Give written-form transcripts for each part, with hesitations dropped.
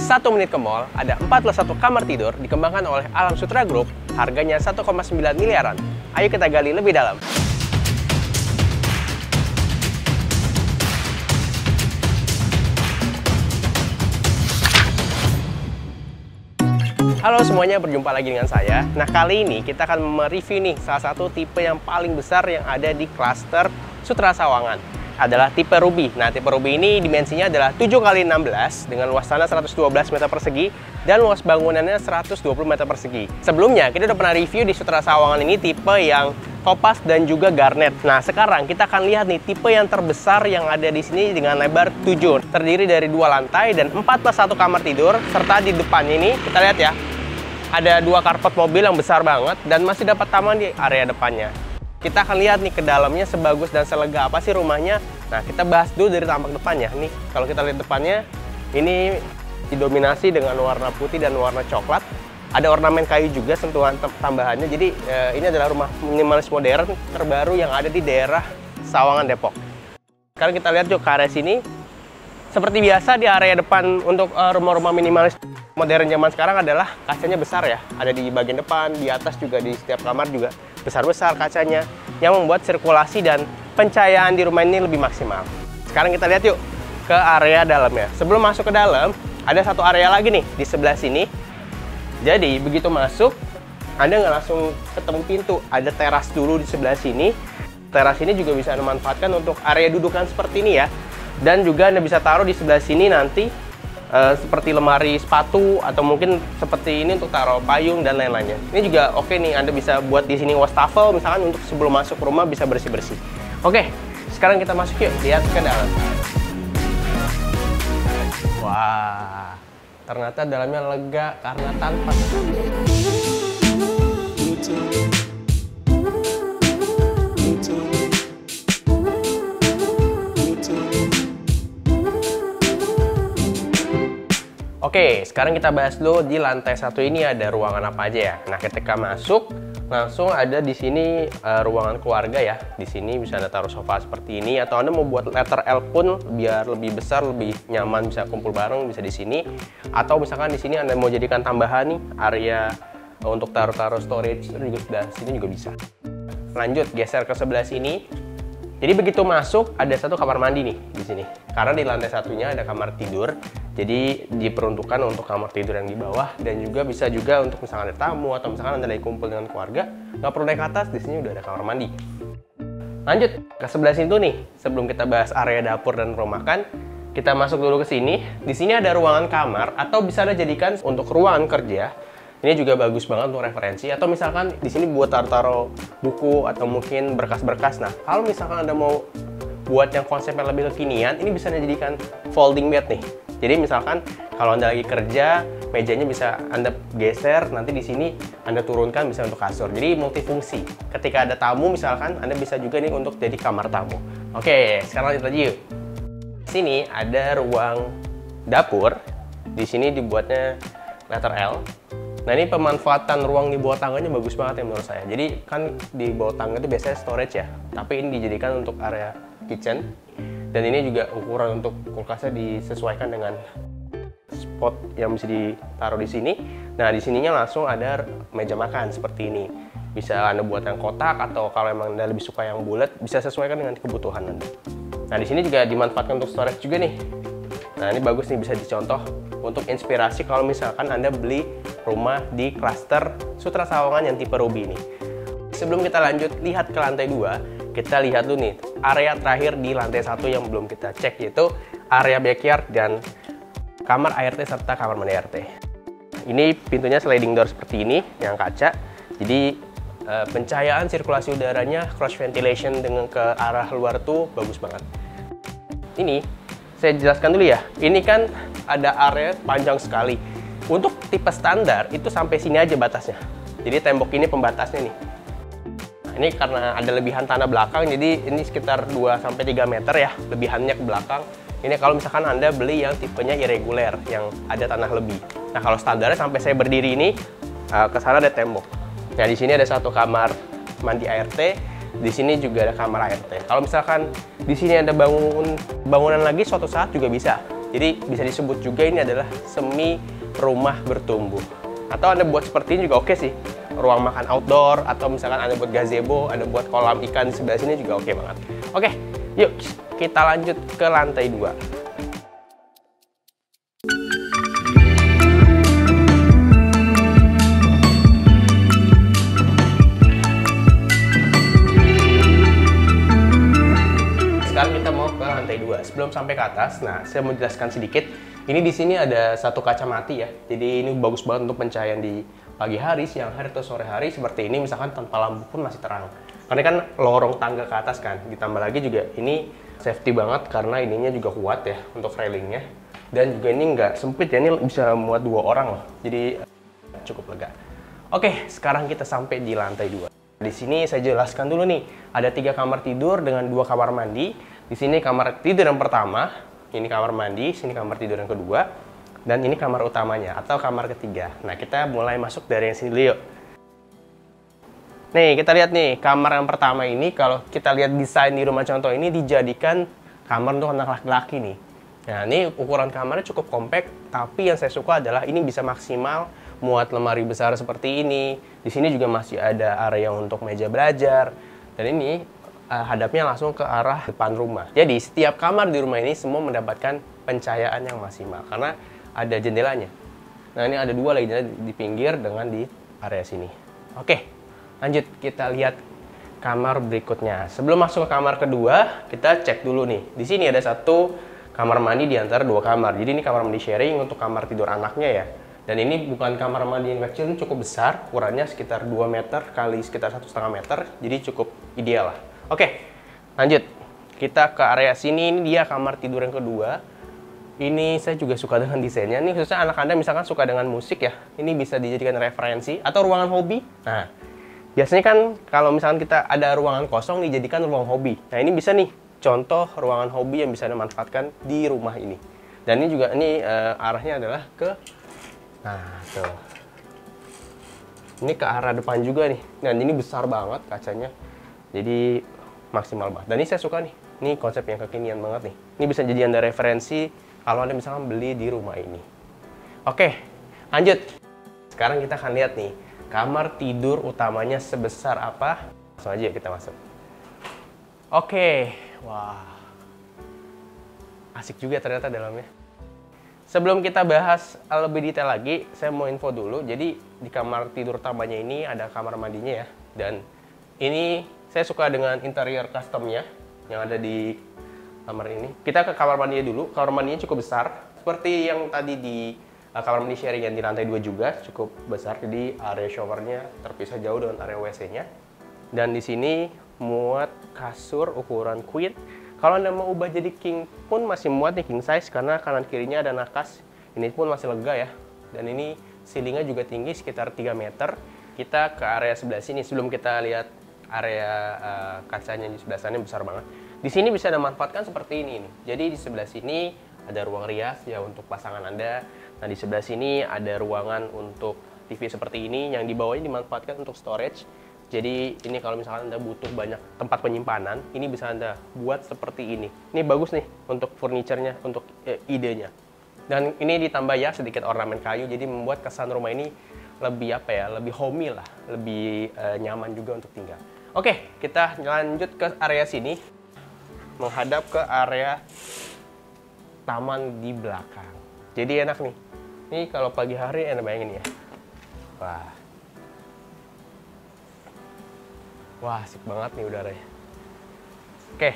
1 menit ke mall, ada 41 kamar tidur dikembangkan oleh Alam Sutera Group, harganya 1,9 miliaran. Ayo kita gali lebih dalam. Halo semuanya, berjumpa lagi dengan saya. Nah, kali ini kita akan mereview nih salah satu tipe yang paling besar yang ada di klaster Sutera Sawangan. Adalah tipe Ruby. Nah, tipe Ruby ini dimensinya adalah 7x16 dengan luas tanah 112 meter persegi dan luas bangunannya 120 meter persegi. Sebelumnya, kita udah pernah review di Sutera Sawangan ini tipe yang Topaz dan juga Garnet. Nah, sekarang kita akan lihat nih tipe yang terbesar yang ada di sini dengan lebar 7. Terdiri dari 2 lantai dan 4 plus 1 kamar tidur, serta di depannya ini, kita lihat ya, ada 2 karpet mobil yang besar banget dan masih dapat taman di area depannya. Kita akan lihat nih ke dalamnya sebagus dan selega apa sih rumahnya. Nah, kita bahas dulu dari tampak depannya. Nih, kalau kita lihat depannya, ini didominasi dengan warna putih dan warna coklat. Ada ornamen kayu juga, sentuhan tambahannya. Jadi, ini adalah rumah minimalis modern terbaru yang ada di daerah Sawangan, Depok. Sekarang kita lihat yuk ke area sini. Seperti biasa di area depan untuk rumah-rumah minimalis modern zaman sekarang adalah kacanya besar ya. Ada di bagian depan, di atas juga, di setiap kamar juga besar-besar kacanya, yang membuat sirkulasi dan pencahayaan di rumah ini lebih maksimal. Sekarang kita lihat yuk ke area dalamnya. Sebelum masuk ke dalam, ada satu area lagi nih di sebelah sini. Jadi begitu masuk, Anda nggak langsung ketemu pintu. Ada teras dulu di sebelah sini. Teras ini juga bisa Anda manfaatkan untuk area dudukan seperti ini ya. Dan juga Anda bisa taruh di sebelah sini nanti seperti lemari sepatu atau mungkin seperti ini untuk taruh payung dan lain-lainnya. Ini juga oke nih, Anda bisa buat di sini wastafel misalkan untuk sebelum masuk rumah bisa bersih-bersih. Oke, sekarang kita masuk yuk, lihat ke dalam. Wah, ternyata dalamnya lega karena tanpa Oke, sekarang kita bahas dulu di lantai 1 ini ada ruangan apa aja ya. Nah, ketika masuk langsung ada di sini ruangan keluarga ya. Di sini bisa Anda taruh sofa seperti ini, atau Anda mau buat letter L pun biar lebih besar, lebih nyaman, bisa kumpul bareng bisa di sini. Atau misalkan di sini Anda mau jadikan tambahan nih area untuk taruh-taruh storage juga sudah sini juga bisa. Lanjut geser ke sebelah sini. Jadi begitu masuk ada satu kamar mandi nih di sini. Karena di lantai satunya ada kamar tidur, jadi diperuntukkan untuk kamar tidur yang di bawah, dan juga bisa juga untuk misalkan ada tamu atau misalkan Anda lagi kumpul dengan keluarga, nggak perlu naik ke atas, di sini udah ada kamar mandi. Lanjut ke sebelah sini tuh nih, sebelum kita bahas area dapur dan ruang makan, kita masuk dulu ke sini. Di sini ada ruangan kamar atau bisa Anda jadikan untuk ruangan kerja. Ini juga bagus banget untuk referensi, atau misalkan di sini buat taruh-taruh buku atau mungkin berkas-berkas. Nah, kalau misalkan Anda mau buat yang konsepnya lebih kekinian, ini bisa Anda jadikan folding bed nih. Jadi misalkan kalau Anda lagi kerja, mejanya bisa Anda geser, nanti di sini Anda turunkan bisa untuk kasur. Jadi multifungsi. Ketika ada tamu misalkan, Anda bisa juga nih untuk jadi kamar tamu. Oke, sekarang lanjut lagi yuk. Sini ada ruang dapur. Di sini dibuatnya letter L. Nah, ini pemanfaatan ruang di bawah tangganya bagus banget ya menurut saya. Jadi kan di bawah tangga itu biasanya storage ya, tapi ini dijadikan untuk area kitchen. Dan ini juga ukuran untuk kulkasnya disesuaikan dengan spot yang bisa ditaruh di sini. Nah, di sininya langsung ada meja makan seperti ini. Bisa Anda buat yang kotak, atau kalau emang Anda lebih suka yang bulat, bisa sesuaikan dengan kebutuhan Anda. Nah, di sini juga dimanfaatkan untuk storage juga nih. Nah, ini bagus nih, bisa dicontoh untuk inspirasi kalau misalkan Anda beli rumah di klaster Sutera Sawangan yang tipe Ruby ini. Sebelum kita lanjut lihat ke lantai 2, kita lihat dulu nih area terakhir di lantai 1 yang belum kita cek, yaitu area backyard dan kamar ART serta kamar mandi ART. Ini pintunya sliding door seperti ini yang kaca. Jadi pencahayaan sirkulasi udaranya cross ventilation dengan ke arah luar tuh bagus banget. Ini saya jelaskan dulu ya. Ini kan ada area panjang sekali. Untuk tipe standar itu sampai sini aja batasnya. Jadi tembok ini pembatasnya nih. Nah, ini karena ada lebihan tanah belakang, jadi ini sekitar 2-3 meter ya lebihannya ke belakang. Ini kalau misalkan Anda beli yang tipenya irregular, yang ada tanah lebih. Nah, kalau standarnya sampai saya berdiri ini, ke sana ada tembok. Nah, di sini ada satu kamar mandi ART, di sini juga ada kamar ART. Kalau misalkan di sini ada bangunan lagi, suatu saat juga bisa Jadi bisa disebut juga ini adalah semi rumah bertumbuh. Atau Anda buat seperti ini juga oke sih. Ruang makan outdoor, atau misalkan Anda buat gazebo, Anda buat kolam ikan di sebelah sini juga oke banget. Oke, yuk kita lanjut ke lantai 2. Sekarang kita mau ke lantai 2. Sebelum sampai ke atas, nah saya mau jelaskan sedikit. Ini di sini ada satu kaca mati ya. Jadi ini bagus banget untuk pencahayaan di pagi hari, siang hari, atau sore hari seperti ini. Misalkan tanpa lampu pun masih terang. Karena kan lorong tangga ke atas kan. Ditambah lagi juga ini safety banget karena ininya juga kuat ya untuk railingnya. Dan juga ini nggak sempit ya. Ini bisa muat 2 orang loh. Jadi cukup lega. Oke, sekarang kita sampai di lantai 2. Di sini saya jelaskan dulu nih. Ada 3 kamar tidur dengan 2 kamar mandi. Di sini kamar tidur yang pertama, ini kamar mandi, sini kamar tidur yang kedua, dan ini kamar utamanya atau kamar ketiga. Nah, kita mulai masuk dari yang sini dulu yuk. Nih, kita lihat nih, kamar yang pertama ini kalau kita lihat desain di rumah contoh ini dijadikan kamar untuk anak laki-laki nih. Nah, ini ukuran kamarnya cukup kompak, tapi yang saya suka adalah ini bisa maksimal muat lemari besar seperti ini. Di sini juga masih ada area untuk meja belajar, dan ini hadapnya langsung ke arah depan rumah. Jadi setiap kamar di rumah ini semua mendapatkan pencahayaan yang maksimal karena ada jendelanya. Nah, ini ada 2 lagi di pinggir dengan di area sini. Oke, lanjut kita lihat kamar berikutnya. Sebelum masuk ke kamar kedua, kita cek dulu nih. Di sini ada satu kamar mandi di antara 2 kamar. Jadi ini kamar mandi sharing untuk kamar tidur anaknya ya. Dan ini bukan kamar mandi yang kecil, ini cukup besar. Ukurannya sekitar 2 meter kali sekitar 1,5 meter. Jadi cukup ideal lah. Oke, lanjut. Kita ke area sini, ini dia kamar tidur yang kedua. Ini saya juga suka dengan desainnya. Ini khususnya anak Anda misalkan suka dengan musik ya. Ini bisa dijadikan referensi atau ruangan hobi. Nah, biasanya kan kalau misalkan kita ada ruangan kosong dijadikan ruang hobi. Nah, ini bisa nih contoh ruangan hobi yang bisa dimanfaatkan di rumah ini. Dan ini juga arahnya adalah ke tuh. Ini ke arah depan juga nih. Dan ini besar banget kacanya. Jadi maksimal banget. Dan ini saya suka nih. Ini konsep yang kekinian banget nih. Ini bisa jadi Anda referensi kalau Anda misalkan beli di rumah ini. Oke, lanjut. Sekarang kita akan lihat nih, kamar tidur utamanya sebesar apa. Langsung aja kita masuk. Oke, wah. Asik juga ternyata dalamnya. Sebelum kita bahas lebih detail lagi, saya mau info dulu. Jadi di kamar tidur utamanya ini ada kamar mandinya ya. Dan ini saya suka dengan interior customnya yang ada di kamar ini. Kita ke kamar mandinya dulu. Kamar mandinya cukup besar. Seperti yang tadi di kamar mandi sharing yang di lantai 2 juga cukup besar. Jadi area showernya terpisah jauh dengan area WC-nya. Dan di sini muat kasur ukuran queen. Kalau Anda mau ubah jadi king pun masih muat nih, king size, karena kanan kirinya ada nakas. Ini pun masih lega ya. Dan ini ceilingnya juga tinggi sekitar 3 meter. Kita ke area sebelah sini sebelum kita lihat area kacanya di sebelah sana besar banget. Di sini bisa Anda manfaatkan seperti ini nih. Jadi di sebelah sini ada ruang rias ya untuk pasangan Anda. Nah, di sebelah sini ada ruangan untuk TV seperti ini yang di bawahnya dimanfaatkan untuk storage. Jadi ini kalau misalkan Anda butuh banyak tempat penyimpanan, ini bisa Anda buat seperti ini. Ini bagus nih untuk furniturnya, untuk idenya. Dan ini ditambah ya sedikit ornamen kayu, jadi membuat kesan rumah ini lebih lebih homey lah, lebih nyaman juga untuk tinggal. Oke, kita lanjut ke area sini, menghadap ke area taman di belakang. Jadi enak nih. Ini kalau pagi hari Anda bayangin ya. Wah, asik banget nih udaranya. Oke.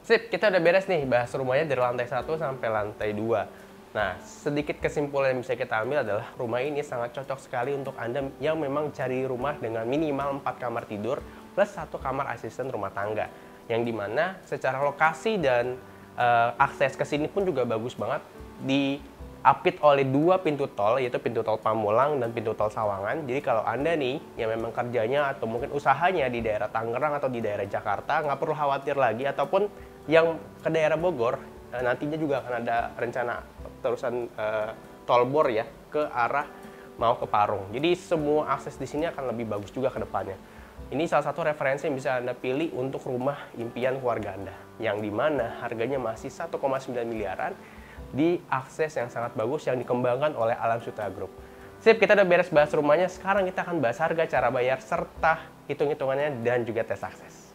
Sip, kita udah beres nih bahas rumahnya dari lantai 1 sampai lantai 2. Nah, sedikit kesimpulan yang bisa kita ambil adalah rumah ini sangat cocok sekali untuk Anda yang memang cari rumah dengan minimal 4 kamar tidur plus 1 kamar asisten rumah tangga. Yang dimana secara lokasi dan akses ke sini pun juga bagus banget. Diapit oleh 2 pintu tol, yaitu pintu tol Pamulang dan pintu tol Sawangan. Jadi kalau Anda nih yang memang kerjanya atau mungkin usahanya di daerah Tangerang atau di daerah Jakarta, nggak perlu khawatir lagi. Ataupun yang ke daerah Bogor, nantinya juga akan ada rencana terusan tol bor ya ke arah mau ke Parung. Jadi semua akses di sini akan lebih bagus juga ke depannya. Ini salah satu referensi yang bisa Anda pilih untuk rumah impian keluarga Anda, yang dimana harganya masih 1,9 miliaran di akses yang sangat bagus yang dikembangkan oleh Alam Sutra Group. Sip, kita udah beres bahas rumahnya, sekarang kita akan bahas harga, cara bayar, serta hitung-hitungannya dan juga tes akses.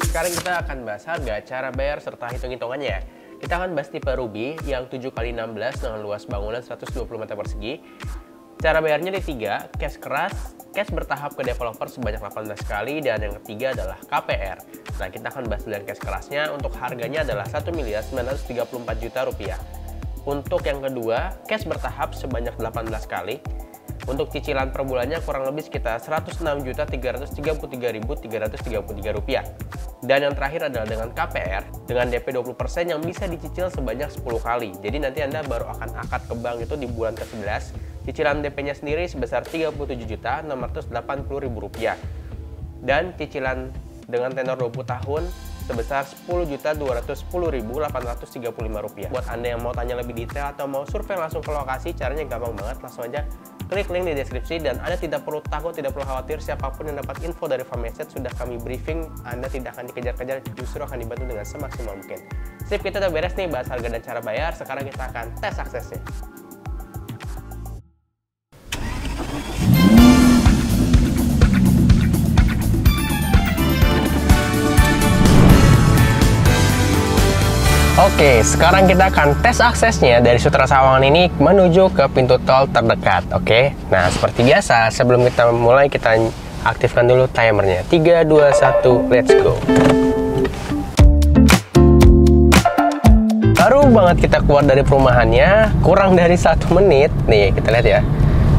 Sekarang kita akan bahas harga, cara bayar, serta hitung-hitungannya. Kita akan bahas tipe Ruby yang 7x16 dengan luas bangunan 120 meter persegi. Cara bayarnya ada 3, cash keras, cash bertahap ke developer sebanyak 18 kali, dan yang ketiga adalah KPR. Nah, kita akan bahas dengan cash kerasnya. Untuk harganya adalah 1.934 juta rupiah. Untuk yang kedua, cash bertahap sebanyak 18 kali. Untuk cicilan per bulannya kurang lebih sekitar Rp106.333.333 rupiah. Dan yang terakhir adalah dengan KPR, dengan DP 20% yang bisa dicicil sebanyak 10 kali. Jadi nanti Anda baru akan akad ke bank itu di bulan ke-11. Cicilan DP-nya sendiri sebesar Rp37.680.000 rupiah. Dan cicilan dengan tenor 20 tahun sebesar Rp10.210.835 rupiah. Buat Anda yang mau tanya lebih detail atau mau survei langsung ke lokasi, caranya gampang banget. Langsung aja klik link di deskripsi, dan Anda tidak perlu takut, tidak perlu khawatir. Siapapun yang dapat info dari Farm Estate sudah kami briefing. Anda tidak akan dikejar-kejar, justru akan dibantu dengan semaksimal mungkin. Sip, kita udah beres nih bahas harga dan cara bayar. Sekarang kita akan tes aksesnya. Oke, sekarang kita akan tes aksesnya dari Sutra Sawangan ini menuju ke pintu tol terdekat. Oke, nah seperti biasa sebelum kita mulai, kita aktifkan dulu timernya. 3, 2, 1, let's go. Baru banget kita keluar dari perumahannya, kurang dari 1 menit. Nih, kita lihat ya.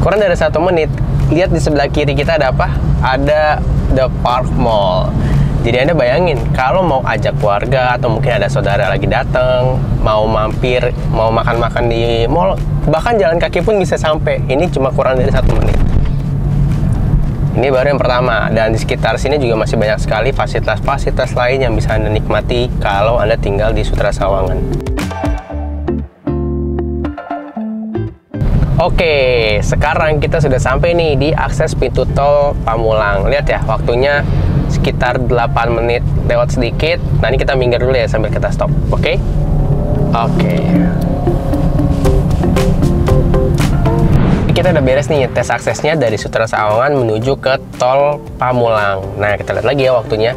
Kurang dari 1 menit. Lihat di sebelah kiri kita ada apa? Ada The Park Mall. Jadi Anda bayangin, kalau mau ajak keluarga atau mungkin ada saudara lagi datang, mau mampir, mau makan-makan di mall, bahkan jalan kaki pun bisa sampai. Ini cuma kurang dari 1 menit. Ini baru yang pertama, dan di sekitar sini juga masih banyak sekali fasilitas-fasilitas lain yang bisa Anda nikmati kalau Anda tinggal di Sutra Sawangan. Oke, sekarang kita sudah sampai nih di akses pintu tol Pamulang. Lihat ya, waktunya sekitar 8 menit lewat sedikit. Nah, ini kita minggir dulu ya sambil kita stop. Oke? Oke. Kita udah beres nih tes aksesnya dari Sutra Sawangan menuju ke tol Pamulang. Nah, kita lihat lagi ya waktunya.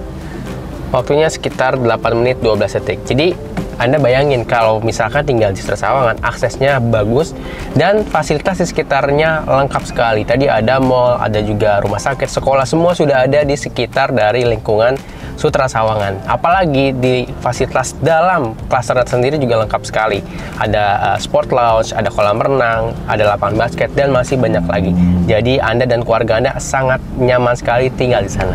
Waktunya sekitar 8 menit 12 detik. Jadi Anda bayangin kalau misalkan tinggal di Sutra Sawangan, aksesnya bagus dan fasilitas di sekitarnya lengkap sekali. Tadi ada mall, ada juga rumah sakit, sekolah, semua sudah ada di sekitar dari lingkungan Sutra Sawangan. Apalagi di fasilitas dalam klaster sendiri juga lengkap sekali. Ada sport lounge, ada kolam renang, ada lapangan basket, dan masih banyak lagi. Jadi Anda dan keluarga Anda sangat nyaman sekali tinggal di sana.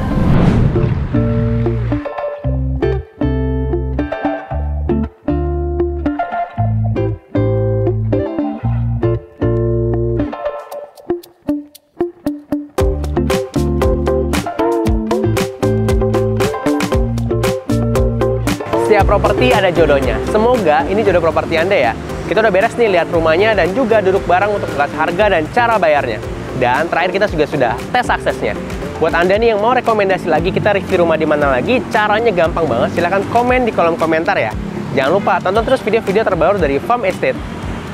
Setiap properti ada jodohnya. Semoga ini jodoh properti Anda ya. Kita udah beres nih lihat rumahnya dan juga duduk bareng untuk bahas harga dan cara bayarnya. Dan terakhir kita juga sudah tes aksesnya. Buat Anda nih yang mau rekomendasi lagi kita review rumah di mana lagi, caranya gampang banget. Silahkan komen di kolom komentar ya. Jangan lupa tonton terus video-video terbaru dari Farm Estate.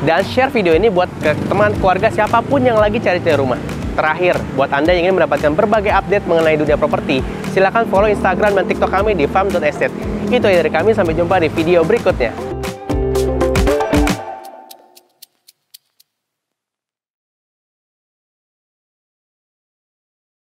Dan share video ini buat ke teman, keluarga, siapapun yang lagi cari-cari rumah. Terakhir, buat Anda yang ingin mendapatkan berbagai update mengenai dunia properti, silakan follow Instagram dan TikTok kami di farm.estate. Itu ya dari kami, sampai jumpa di video berikutnya.